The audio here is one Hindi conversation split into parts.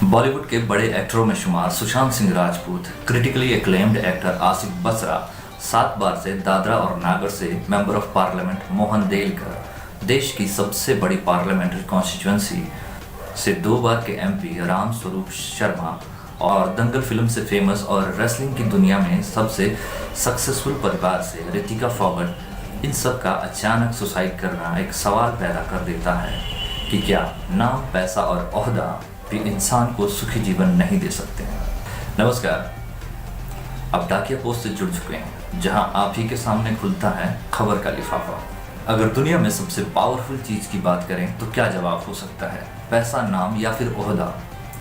बॉलीवुड के बड़े एक्टरों में शुमार Sushant Singh Rajput, critically acclaimed actor Asif Basra, 7 बार से दादरा और नागर से member of parliament Mohan Delkar, देश की सबसे बड़ी पार्लियामेंट्री कॉन्स्टिट्यूंसी से 2 बार के एमपी राम स्वरूप शर्मा और दंगल फिल्म से फेमस और रेसलिंग की दुनिया में सबसे सक्सेसफुल परिवार से रितिका फोगट, इन सब का अचानक सुसाइड करना एक सवाल पैदा कर देता है कि क्या नाम, पैसा और ओहदा भी इंसान को सुखी जीवन नहीं दे सकते हैं। नमस्कार, अब डाकिया पोस्ट से जुड़ चुके हैं, जहां आप ही के सामने खुलता है खबर का लिफाफा। अगर दुनिया में सबसे पावरफुल चीज की बात करें तो क्या जवाब हो सकता है? पैसा, नाम या फिर ओहदा।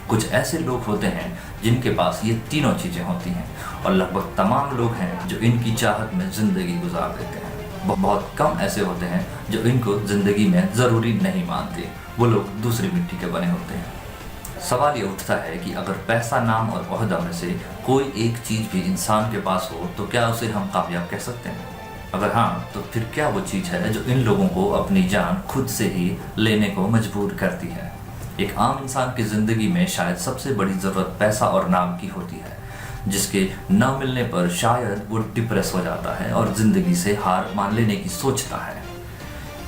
कुछ ऐसे लोग होते हैं जिनके पास ये तीनों चीजें होती हैं और लगभग तमाम लोग हैं जो इनकी चाहत में जिंदगी गुजार देते हैं। बहुत कम ऐसे होते हैं जो इनको जिंदगी में जरूरी नहीं मानते, वो लोग दूसरी मिट्टी के बने होते हैं। सवाल ये उठता है कि अगर पैसा, नाम और ओहदा में से कोई एक चीज भी इंसान के पास हो तो क्या उसे हम कामयाब कह सकते हैं? अगर हाँ, तो फिर क्या वो चीज है जो इन लोगों को अपनी जान खुद से ही लेने को मजबूर करती है? एक आम इंसान की जिंदगी में शायद सबसे बड़ी जरूरत पैसा और नाम की होती है, जिसके न मिलने पर शायद वो डिप्रेस हो जाता है और जिंदगी से हार मान लेने की सोचता है।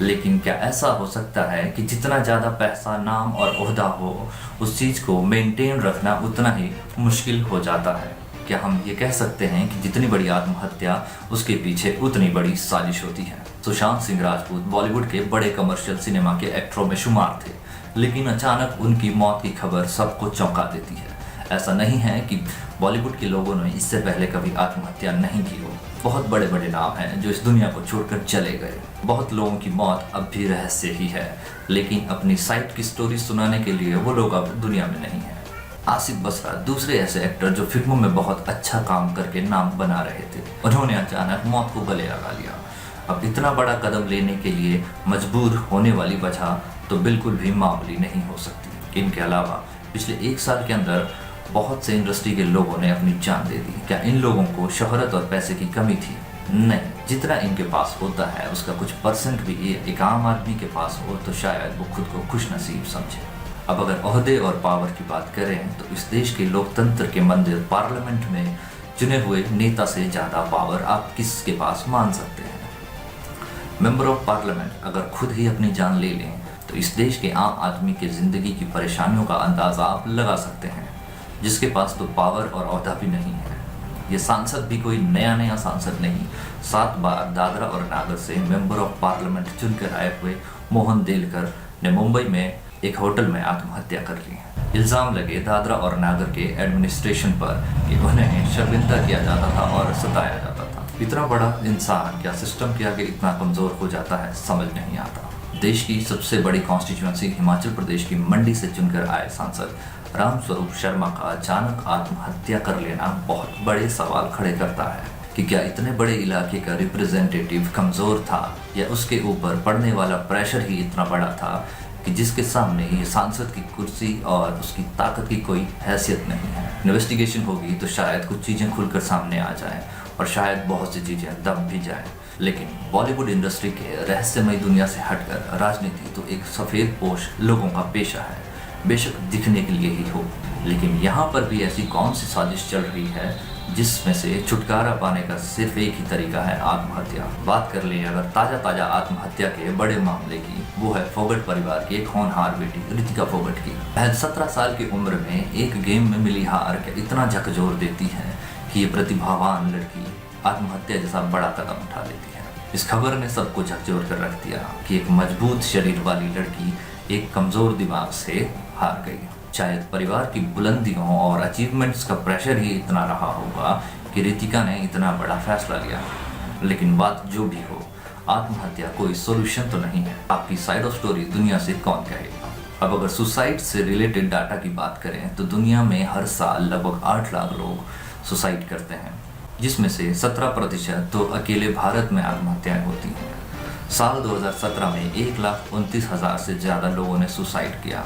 लेकिन क्या ऐसा हो सकता है कि जितना ज़्यादा पैसा, नाम और ओहदा हो, उस चीज़ को मेंटेन रखना उतना ही मुश्किल हो जाता है? क्या हम ये कह सकते हैं कि जितनी बड़ी आत्महत्या, उसके पीछे उतनी बड़ी साजिश होती है? सुशांत सिंह राजपूत बॉलीवुड के बड़े कमर्शियल सिनेमा के एक्टरों में शुमार थे, लेकिन अचानक उनकी मौत की खबर सबको चौंका देती है। ऐसा नहीं है कि बॉलीवुड के लोगों ने इससे पहले कभी आत्महत्या नहीं की हो। बहुत बड़े बड़े नाम हैं जो इस दुनिया को छोड़कर चले गए। बहुत लोगों की मौत अब भी रहस्य ही है, लेकिन अपनी साइड की स्टोरी सुनाने के लिए वो लोग अब दुनिया में नहीं हैं। आसिफ बसरा दूसरे ऐसे एक्टर जो फिल्मों में बहुत अच्छा काम करके नाम बना रहे थे, उन्होंने अचानक मौत को गले लगा लिया। अब इतना बड़ा कदम लेने के लिए मजबूर होने वाली वजह तो बिल्कुल भी मामूली नहीं हो सकती। इनके अलावा पिछले 1 साल के अंदर बहुत से इंडस्ट्री के लोगों ने अपनी जान दे दी। क्या इन लोगों को शोहरत और पैसे की कमी थी? नहीं, जितना इनके पास होता है उसका कुछ परसेंट भी एक आम आदमी के पास हो तो शायद वो खुद को खुशनसीब समझे। अब अगर ओहदे और पावर की बात करें तो इस देश के लोकतंत्र के मंदिर पार्लियामेंट में चुने हुए नेता से ज़्यादा पावर आप किसके पास मान सकते हैं? मेंबर ऑफ पार्लियामेंट अगर खुद ही अपनी जान ले लें तो इस देश के आम आदमी की जिंदगी की परेशानियों का अंदाजा आप लगा सकते हैं, जिसके पास तो पावर और ओहदा भी नहीं है। ये सांसद भी कोई नया सांसद नहीं, 7 बार दादरा और नागर से मेंबर ऑफ पार्लियामेंट चुनकर आए हुए मोहन देलकर ने मुंबई में एक होटल में आत्महत्या कर ली। इल्ज़ाम लगे दादरा और नागर के एडमिनिस्ट्रेशन पर कि उन्हें शर्मिंदा किया जाता था और सताया जाता था। इतना बड़ा इंसान क्या सिस्टम के आगे इतना कमज़ोर हो जाता है, समझ नहीं आता। देश की सबसे बड़ी कॉन्स्टिट्यूंसी हिमाचल प्रदेश की मंडी से चुनकर आए सांसद राम स्वरूप शर्मा का अचानक आत्महत्या कर लेना बहुत बड़े सवाल खड़े करता है कि क्या इतने बड़े इलाके का रिप्रेजेंटेटिव कमज़ोर था या उसके ऊपर पड़ने वाला प्रेशर ही इतना बड़ा था कि जिसके सामने ये सांसद की कुर्सी और उसकी ताकत की कोई हैसियत नहीं है। इन्वेस्टिगेशन होगी तो शायद कुछ चीज़ें खुलकर सामने आ जाएं और शायद बहुत सी चीज़ें दब भी जाएं। लेकिन बॉलीवुड इंडस्ट्री के रहस्यमय दुनिया से हटकर राजनीति तो एक सफ़ेद पोश लोगों का पेशा है, बेशक दिखने के लिए ही हो। लेकिन यहाँ पर भी ऐसी कौन सी साजिश चल रही है जिसमें से छुटकारा पाने का सिर्फ एक ही तरीका है, आत्महत्या। बात कर लें अगर ताज़ा आत्महत्या के बड़े मामले की, वो है फोगट परिवार की एक होनहार बेटी रितिका फोगट की। महज 17 साल की उम्र में एक गेम में मिली हार क्या इतना झकझोर देती है कि ये प्रतिभावान लड़की आत्महत्या जैसा बड़ा कदम उठा लेती है। इस खबर ने सबको झकझोर कर रख दिया कि एक मजबूत शरीर वाली लड़की एक कमज़ोर दिमाग से हार गई। शायद परिवार की बुलंदियों और अचीवमेंट्स का प्रेशर ही इतना रहा होगा कि रितिका ने इतना बड़ा फैसला लिया। लेकिन बात जो भी हो, आत्महत्या कोई सोल्यूशन तो नहीं है। आपकी साइड ऑफ स्टोरी दुनिया से कौन कहेगा? अब अगर सुसाइड से रिलेटेड डाटा की बात करें तो दुनिया में हर साल लगभग 8 लाख लोग सुसाइड करते हैं, जिसमें से 17% तो अकेले भारत में आत्महत्याएं होती हैं। साल 2017 में 1,29,000 से ज़्यादा लोगों ने सुसाइड किया,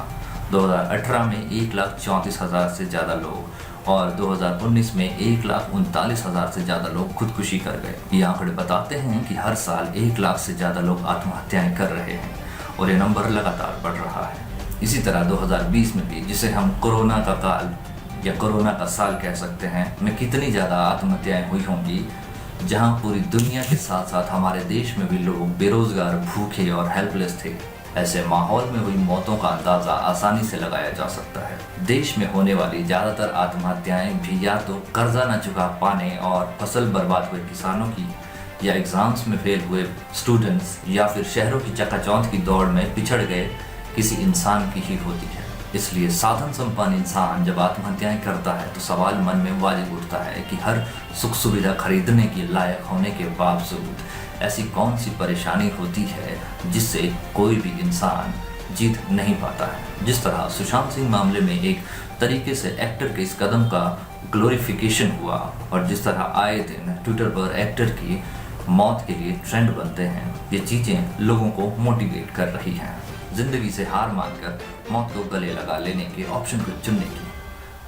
2018 में 1,34,000 से ज़्यादा लोग और 2019 में 1,39,000 से ज़्यादा लोग खुदकुशी कर गए। ये आंकड़े बताते हैं कि हर साल 1 लाख से ज़्यादा लोग आत्महत्याएं कर रहे हैं और ये नंबर लगातार बढ़ रहा है। इसी तरह 2020 में भी, जिसे हम कोरोना का काल या कोरोना का साल कह सकते हैं, में कितनी ज़्यादा आत्महत्याएं हुई होंगी, जहां पूरी दुनिया के साथ साथ हमारे देश में भी लोग बेरोजगार, भूखे और हेल्पलेस थे। ऐसे माहौल में हुई मौतों का अंदाज़ा आसानी से लगाया जा सकता है। देश में होने वाली ज़्यादातर आत्महत्याएं भी या तो कर्जा न चुका पाने और फसल बर्बाद हुए किसानों की, या एग्जाम्स में फेल हुए स्टूडेंट्स, या फिर शहरों की चकाचौंध की दौड़ में पिछड़ गए किसी इंसान की ही होती है। इसलिए साधन संपन्न इंसान जब आत्महत्याएं करता है तो सवाल मन में वाजिब उठता है कि हर सुख सुविधा खरीदने के लायक होने के बावजूद ऐसी कौन सी परेशानी होती है जिससे कोई भी इंसान जीत नहीं पाता है। जिस तरह सुशांत सिंह मामले में एक तरीके से एक्टर के इस कदम का ग्लोरिफिकेशन हुआ, और जिस तरह आए दिन ट्विटर पर एक्टर की मौत के लिए ट्रेंड बनते हैं, ये चीज़ें लोगों को मोटिवेट कर रही हैं जिंदगी से हार मानकर मौत को गले लगा लेने के ऑप्शन को चुनने की।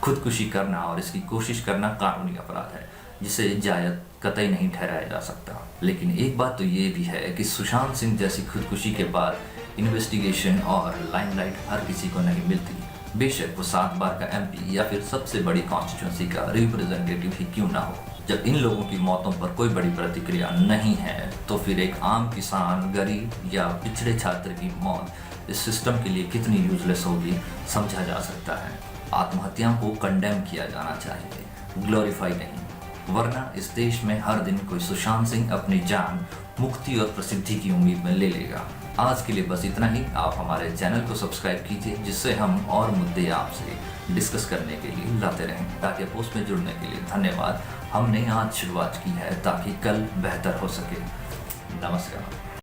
खुदकुशी करना और इसकी कोशिश करना कानूनी अपराध है, जिसे जायज़ कतई नहीं ठहराया जा सकता। लेकिन एक बात तो ये भी है कि सुशांत सिंह जैसी खुदकुशी के बाद इन्वेस्टिगेशन और लाइमलाइट हर किसी को नहीं मिलती, बेशक वो 7 बार का MP या फिर सबसे बड़ी कॉन्स्टिट्यूंसी का रिप्रेजेंटेटिव ही क्यों ना हो। जब इन लोगों की मौतों पर कोई बड़ी प्रतिक्रिया नहीं है, तो फिर एक आम किसान, गरीब या पिछड़े छात्र की मौत इस सिस्टम के लिए कितनी यूजलेस होगी समझा जा सकता है। आत्महत्याओं को कंडेम किया जाना चाहिए, ग्लोरीफाई नहीं, वरना इस देश में हर दिन कोई सुशांत सिंह अपनी जान मुक्ति और प्रसिद्धि की उम्मीद में ले लेगा। आज के लिए बस इतना ही। आप हमारे चैनल को सब्सक्राइब कीजिए, जिससे हम और मुद्दे आपसे डिस्कस करने के लिए लाते रहें। ताकि पोस्ट में जुड़ने के लिए धन्यवाद। हमने आज शुरुआत की है ताकि कल बेहतर हो सके। नमस्कार।